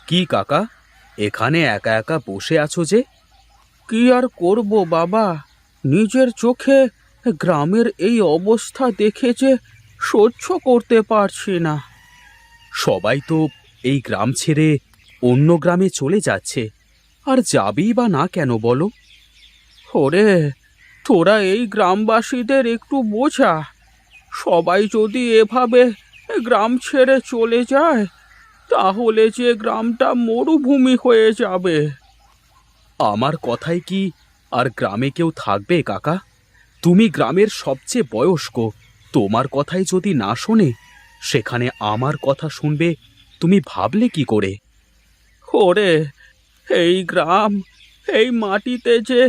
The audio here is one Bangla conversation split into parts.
কি কাকা, এখানে একা একা বসে আছো যে? কি আর করব বাবা, নিজের চোখে গ্রামের এই অবস্থা দেখে যে সহ্য করতে পারছি না। সবাই তো এই গ্রাম ছেড়ে অন্য গ্রামে চলে যাচ্ছে, আর যাবেই বা না কেন বলো? ওরে, তোরা এই গ্রামবাসীদের একটু বোঝা। সবাই যদি এভাবে গ্রাম ছেড়ে চলে যায়, তাহলে যে গ্রামটা মরুভূমি হয়ে যাবে। আমার কথায় কি আর গ্রামে কেউ থাকবে কাকা? তুমি গ্রামের সবচেয়ে বয়স্ক, তোমার কথাই যদি না শোনে, সেখানে আমার কথা শুনবে তুমি ভাবলে কি করে? ওরে, এই গ্রাম, এই মাটিতে যে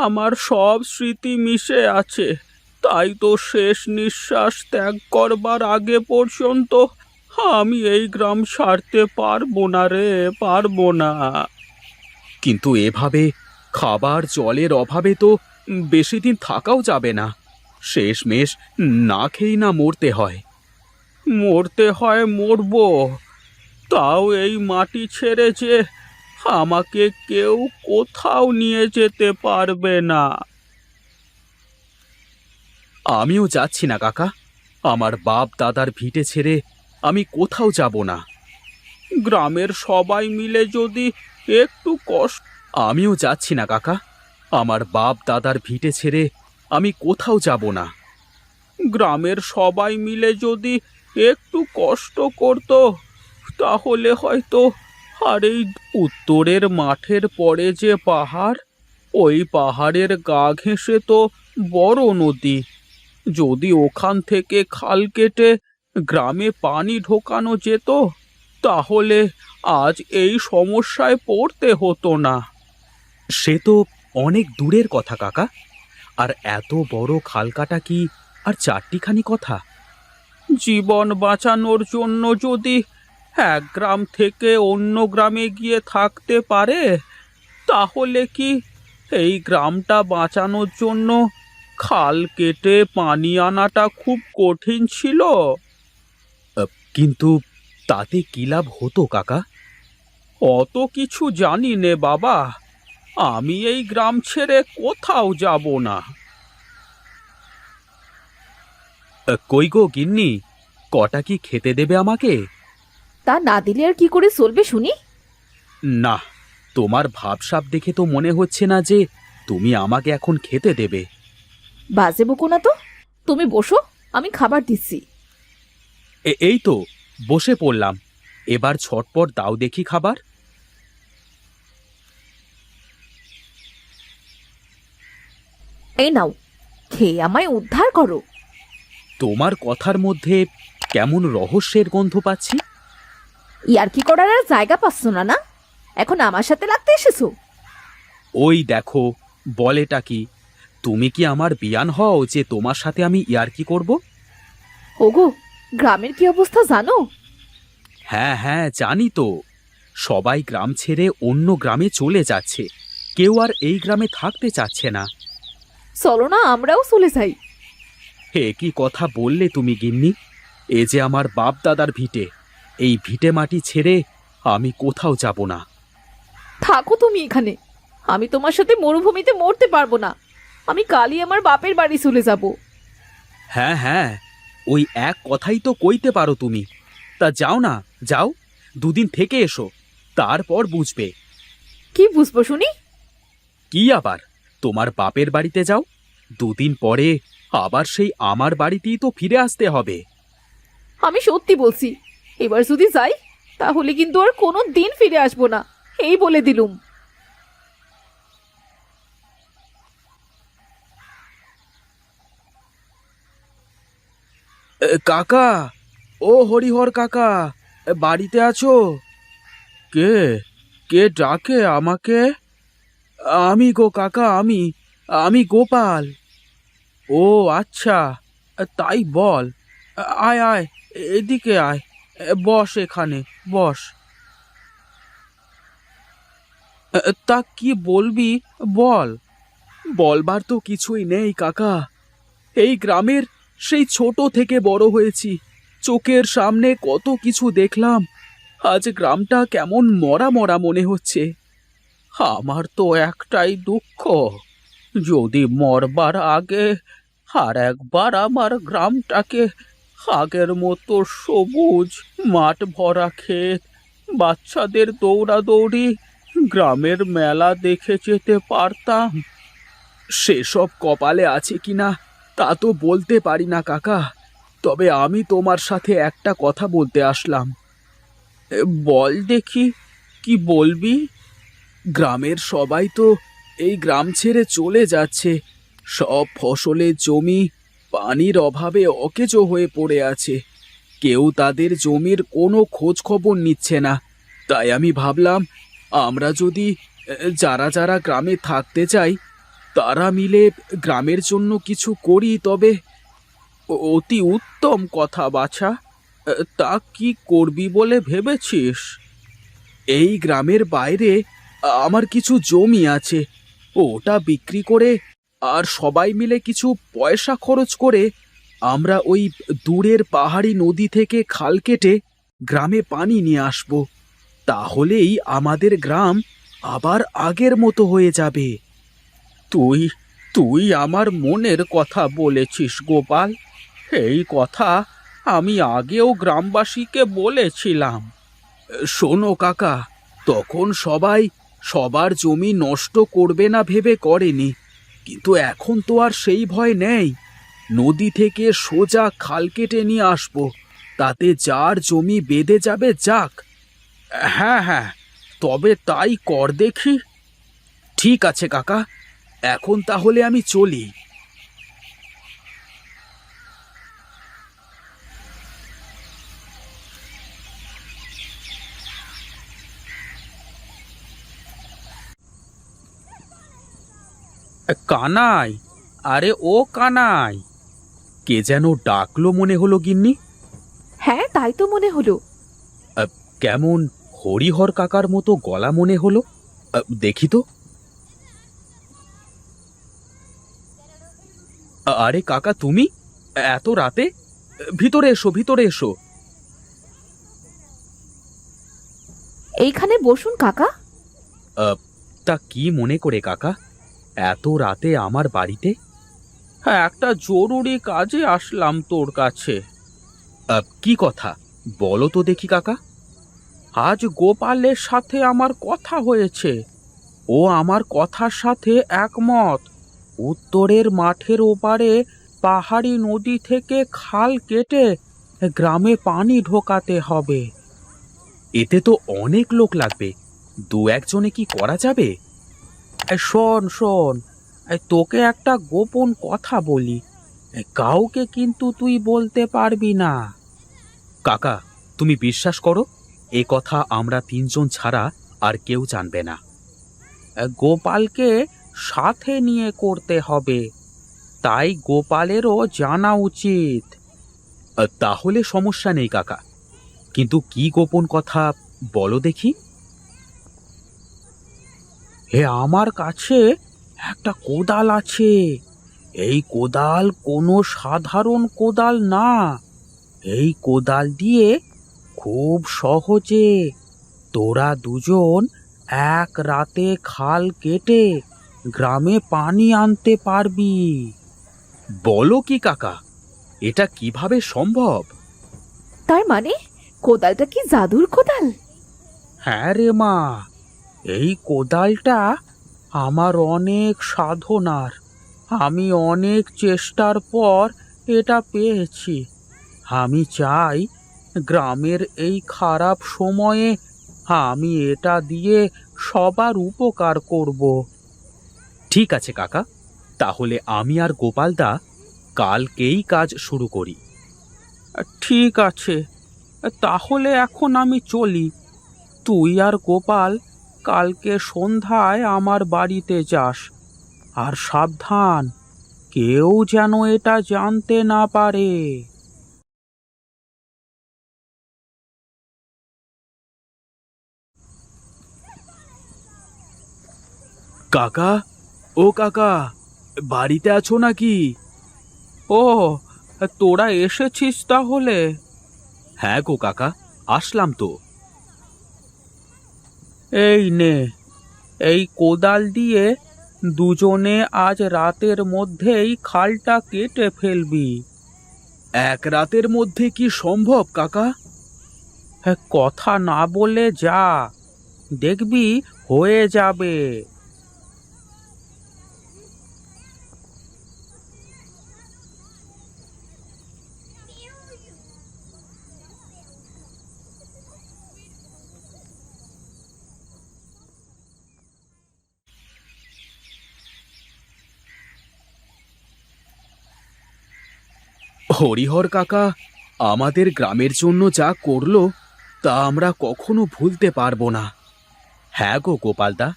আমার সব স্মৃতি মিশে আছে, তাই তো শেষ নিঃশ্বাস ত্যাগ করবার আগে পর্যন্ত আমি এই গ্রাম ছাড়তে পারবো না রে, পারবো না। কিন্তু এভাবে খাবার জলের অভাবে তো বেশি দিন থাকাও যাবে না। শেষমেশ না খেয়েই না মরতে হয়। মরতে হয় মরবো, তাও এই মাটি ছেড়ে যে আমাকে কেউ কোথাও নিয়ে যেতে পারবে না। আমিও যাচ্ছি না কাকা, আমার বাপ দাদার ভিটে ছেড়ে আমি কোথাও যাব না। গ্রামের সবাই মিলে যদি একটু কষ্ট। আমিও যাচ্ছি না কাকা, আমার বাপ দাদার ভিটে ছেড়ে আমি কোথাও যাব না। গ্রামের সবাই মিলে যদি একটু কষ্ট করত, তাহলে হয়তো। আর এই উত্তরের মাঠের পরে যে পাহাড়, ওই পাহাড়ের গা ঘেঁষে তো বড় নদী। যদি ওখান থেকে খাল কেটে গ্রামে পানি ঢোকানো যেত, তাহলে আজ এই সমস্যায় পড়তে হতো না। সে তো অনেক দূরের কথা কাকা, আর এত বড় খাল কাটা কি আর চারটিখানি কথা? জীবন বাঁচানোর জন্য যদি এক গ্রাম থেকে অন্য গ্রামে গিয়ে থাকতে পারে, তাহলে কি এই গ্রামটা বাঁচানোর জন্য খাল কেটে পানি আনাটা খুব কঠিন ছিল? কিন্তু তাতে কি লাভ হতো কাকা? অত কিছু জানি নে বাবা, আমি এই গ্রাম ছেড়ে কোথাও যাব না। কই গো গিন্নি, কটা কি খেতে দেবে আমাকে? তা না দিলে আর কি করে চলবে শুনি? না, তোমার ভাবসাব দেখে তো মনে হচ্ছে না যে তুমি আমাকে এখন খেতে দেবে। বাজে বকো না তো, তুমি বসো, আমি খাবার দিচ্ছি। এই তো বসে পড়লাম, এবার ছটপট দাও দেখি খাবার। এই নাও, খেয়ে আমায় উদ্ধার করো। তোমার কথার মধ্যে কেমন রহস্যের গন্ধ পাচ্ছি। ইয়ার্কি করার আর জায়গা পাচ্ছ না না? এখন আমার সাথে লাগতে এসেছো? ওই দেখো, বলেটা কি? তুমি কি আমার বিয়ান হও যে তোমার সাথে আমি ইয়ার্কি করব? ওগো, গ্রামের কি অবস্থা জানো? হ্যাঁ হ্যাঁ, জানি তো। সবাই গ্রাম ছেড়ে অন্য গ্রামে চলে যাচ্ছে, কেউ আর এই গ্রামে থাকতে চাচ্ছে না। চলো না আমরাও চলে যাই। হে, কি কথা বললে তুমি গিন্নি! এ যে আমার বাপ দাদার ভিটে, এই ভিটে মাটি ছেড়ে আমি কোথাও যাব না। থাকো তুমি এখানে, আমি তোমার সাথে মরুভূমিতে মরতে পারবো না। আমি কালই আমার বাপের বাড়ি চলে যাব। হ্যাঁ হ্যাঁ, ওই এক কথাই তো কইতে পারো তুমি। তা যাও না, যাও, দুদিন থেকে এসো, তারপর বুঝবে। কি বুঝবো শুনি? কি আবার, তোমার বাপের বাড়িতে যাও, দুদিন পরে আবার সেই আমার বাড়িতেই তো ফিরে আসতে হবে। আমি সত্যি বলছি, এবার যদি যাই তাহলে কিন্তু আর কোনো দিন ফিরে আসবো না, এই বলে দিলুম। কাকা, ও হরিহর কাকা, বাড়িতে আছো? কে? কে ডাকে আমাকে? আমি গো কাকা, আমি আমি গোপাল। ও আচ্ছা, তাই বল। আয় আয়, এদিকে আয়, বস এখানে, বস। তা কি বলবি, বল। বলবার তো কিছুই নেই কাকা, এই গ্রামের সেই ছোট থেকে বড় হয়েছি, চোখের সামনে কত কিছু দেখলাম, আজ গ্রামটা কেমন মরা মরা মনে হচ্ছে। আমার তো একটাই দুঃখ, যদি মরবার আগে আর একবার আমার গ্রামটাকে আগের মতো সবুজ, মাঠ ভরা ক্ষেত, বাচ্চাদের দৌড়াদৌড়ি, গ্রামের মেলা দেখে যেতে পারতাম। সেসব কপালে আছে কিনা তা তো বলতে পারি না কাকা, তবে আমি তোমার সাথে একটা কথা বলতে আসলাম। বল দেখি, কি বলবি? গ্রামের সবাই তো এই গ্রাম ছেড়ে চলে যাচ্ছে। সব ফসলের জমি পানির অভাবে অকেজো হয়ে পড়ে আছে। কেউ তাদের জমির কোনো খোঁজ খবর নিচ্ছে না। তাই আমি ভাবলাম, আমরা যদি যারা যারা গ্রামে থাকতে চাই তারা মিলে গ্রামের জন্য কিছু করি, তবে অতি উত্তম কথা বাছা। তা কি করবি বলে ভেবেছিস? এই গ্রামের বাইরে আমার কিছু জমি আছে, ওটা বিক্রি করে আর সবাই মিলে কিছু পয়সা খরচ করে আমরা ওই দূরের পাহাড়ি নদী থেকে খাল কেটে গ্রামে পানি নিয়ে আসব। তাহলেই আমাদের গ্রাম আবার আগের মতো হয়ে যাবে। তুই তুই আমার মনের কথা বলেছিস গোপাল। এই কথা আমি আগেও গ্রামবাসীকে বলেছিলাম। শোনো কাকা, তখন সবাই সবার জমি নষ্ট করবে না ভেবে করেনি, কিন্তু এখন তো আর সেই ভয় নেই। নদী থেকে সোজা খাল কেটে নিয়ে আসবো, তাতে যার জমি বেঁধে যাবে যাক। হ্যাঁ হ্যাঁ, তবে তাই কর দেখি। ঠিক আছে কাকা, এখন তাহলে আমি চলি। কানাই, আরে ও কানাই, কে যেন ডাকলো মনে হলো গিন্নি। হ্যাঁ, তাই তো মনে হলো। কেমন হরিহর কাকার মতো গলা মনে হলো। দেখি তো। আরে কাকা, তুমি এত রাতে? ভিতরে এসো, ভিতরে এসো। এইখানে বসুন কাকা। তা কি মনে করে কাকা এত রাতে আমার বাড়িতে? হ্যাঁ, একটা জরুরি কাজে আসলাম তোর কাছে। কি কথা বলো তো দেখি কাকা। আজ গোপালের সাথে আমার কথা হয়েছে, ও আমার কথার সাথে একমত। উত্তরের মাঠের ওপারে পাহাড়ি নদী থেকে খাল কেটে গ্রামে পানি ঢোকাতে হবে। এতে তো অনেক লোক লাগবে, দু একজনে কি করা যাবে? শোন শোন, তোকে একটা গোপন কথা বলি, কাউকে কিন্তু তুই বলতে পারবি না। কাকা, তুমি বিশ্বাস করো, এ কথা আমরা তিনজন ছাড়া আর কেউ জানবে না। গোপালকে সাথে নিয়ে করতে হবে, তাই গোপালেরও জানা উচিত। তাহলে সমস্যা নেই কাকা, কিন্তু কি গোপন কথা বলো দেখি। আমার কাছে একটা কোদাল আছে। এই কোদাল কোনো সাধারণ কোদাল না। এই কোদাল দিয়ে খুব সহজে তোরা দুজন এক রাতে খাল কেটে গ্রামে পানি আনতে পারবি। বলো কি কাকা, এটা কিভাবে সম্ভব? তার মানে কোদালটা কি জাদুর কোদাল? হ্যাঁ রে মা, এই কোদালটা আমার অনেক সাধনার, আমি অনেক চেষ্টার পর এটা পেয়েছি। আমি চাই গ্রামের এই খারাপ সময়ে আমি এটা দিয়ে সবার উপকার করব। ঠিক আছে কাকা, তাহলে আমি আর গোপালদা কালকেই কাজ শুরু করি। ঠিক আছে, তাহলে এখন আমি চলি। তুই আর গোপাল কালকে সন্ধ্যায় আমার বাড়িতে যাস, আর সাবধান, কেউ যেন এটা জানতে না পারে। কাকা, ও কাকা, বাড়িতে আছো নাকি? ও, তোরা এসেছিস তাহলে? হ্যাঁ গো কাকা, আসলাম তো। এই নে, এই কোদাল দিয়ে দুজনে আজ রাতের মধ্যেই খালটা কেটে ফেলবি। এক রাতের মধ্যে কি সম্ভব কাকা? হ্যাঁ, কথা না বলে যা, দেখবি হয়ে যাবে। হরিহর কাকা আমাদের গ্রামের জন্য যা করলো তা আমরা কখনো ভুলতে পারবো না। হ্যাঁ গো গোপালদা,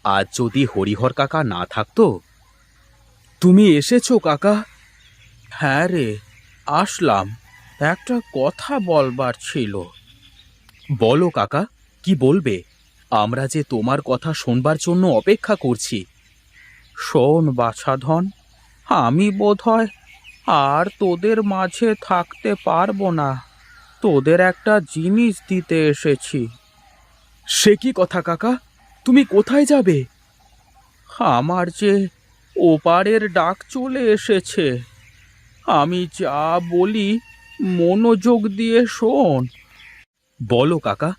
আজ যদি হরিহর কাকা না থাকতো। তুমি এসেছো কাকা? হ্যাঁ রে, আসলাম। একটা কথা বলবার ছিল। বলো কাকা, কি বলবে? আমরা যে তোমার কথা শোনবার জন্য অপেক্ষা করছি। শোন বাছাধন, আমি বোধহয় আর তোদের মাঝে থাকতে পারবো না। তোদের একটা জিনিস দিতে এসেছি। সে কি কথা কাকা? তুমি কোথায় যাবে? আমার যে ওপারের ডাক চলে এসেছে। আমি যা বলি মনোযোগ দিয়ে শোন। বলো কাকা,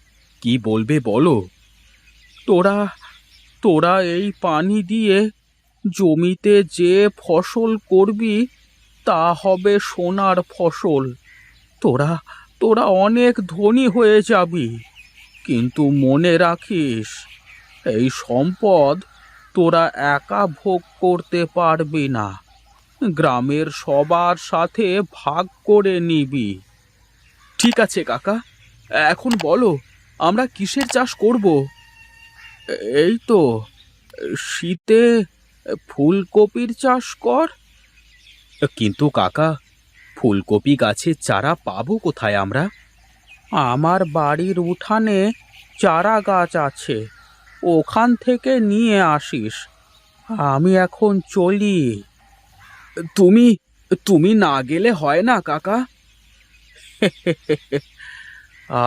কি বলবে বলো। তোরা তোরা এই পানি দিয়ে জমিতে যে ফসল করবি তা হবে সোনার ফসল। তোরা তোরা অনেক ধনী হয়ে যাবি, কিন্তু মনে রাখিস, এই সম্পদ তোরা একা ভোগ করতে পারবি না। গ্রামের সবার সাথে ভাগ করে নিবি। ঠিক আছে কাকা, এখন বলো আমরা কিসের চাষ করব? এই তো, শীতে ফুলকপির চাষ কর। কিন্তু কাকা, ফুলকপি গাছের চারা পাবো কোথায় আমরা? আমার বাড়ির উঠানে চারা গাছ আছে, ওখান থেকে নিয়ে আসিস। আমি এখন চলি। তুমি তুমি না গেলে হয় না কাকা।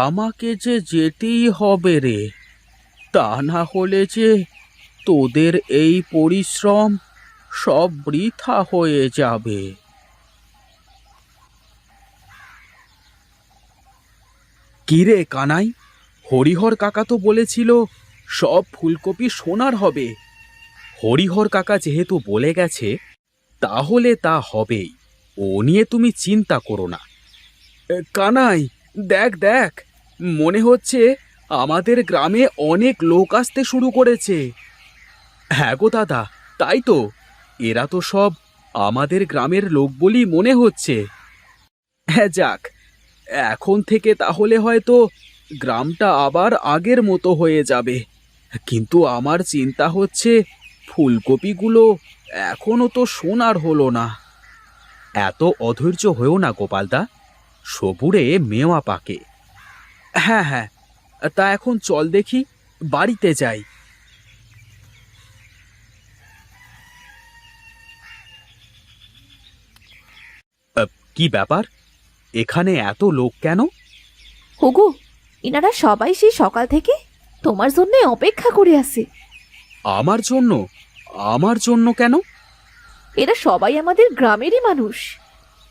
আমাকে যে যেতেই হবে রে, তা না হলে যে তোদের এই পরিশ্রম সব বৃথা হয়ে যাবে। কিরে কানাই, হরিহর কাকা তো বলেছিল সব ফুলকপি সোনার হবে। হরিহর কাকা যেহেতু বলে গেছে, তাহলে তা হবেই। ও নিয়ে তুমি চিন্তা করো না। কানাই, দেখ দেখ, মনে হচ্ছে আমাদের গ্রামে অনেক লোক আসতে শুরু করেছে। হ্যাঁ গো দাদা, তাই তো। এরা তো সব আমাদের গ্রামের লোক বলি মনে হচ্ছে। হ্যাঁ যাক, এখন থেকে তাহলে হয়তো গ্রামটা আবার আগের মতো হয়ে যাবে। কিন্তু আমার চিন্তা হচ্ছে, ফুলকপিগুলো এখনো তো সোনার হলো না। এত অধৈর্য হয়েও না গোপালদা, সবুরে মেওয়া পাকে। হ্যাঁ হ্যাঁ, তা এখন চল দেখি, বাড়িতে যাই। কি ব্যাপার, এখানে এত লোক কেন? ওগো, এনারা সবাই সেই সকাল থেকে তোমার জন্য অপেক্ষা করে আছে। আমার জন্য? আমার জন্য কেন? এরা সবাই আমাদের গ্রামেরই মানুষ।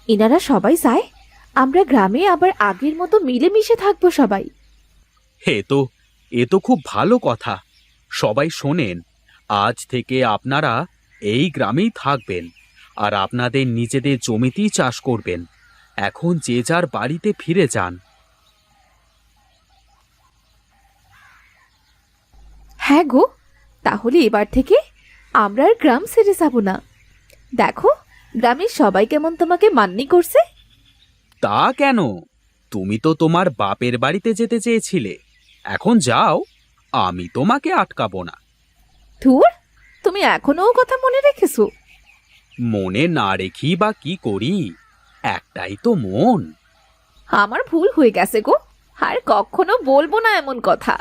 এনারা সবাই চায় আমরা গ্রামে আবার আগের মতো মিলেমিশে থাকবো সবাই। এ তো খুব ভালো কথা। সবাই শোনেন, আজ থেকে আপনারা এই গ্রামেই থাকবেন, আর আপনাদের নিজেদের জমিতেই চাষ করবেন। এখন যে যার বাড়িতে ফিরে যান। হ্যাঁ গো, তাহলে এবার থেকে আমরা আর গ্রাম ছেড়ে যাব না। দেখো, গ্রামের সবাই কেমন তোমাকে মান্যি করছে। তা কেন? তুমি তো তোমার বাপের বাড়িতে যেতে চেয়েছিলে, এখন যাও, আমি তোমাকে আটকাবো না। ধুর, তুমি এখনো ও কথা মনে রেখেছো? মনে না রেখি বা কি করি, একটাই তো মন। আমার ভুল হয়ে গেছে গো, আর কখনো বলবো না এমন কথা।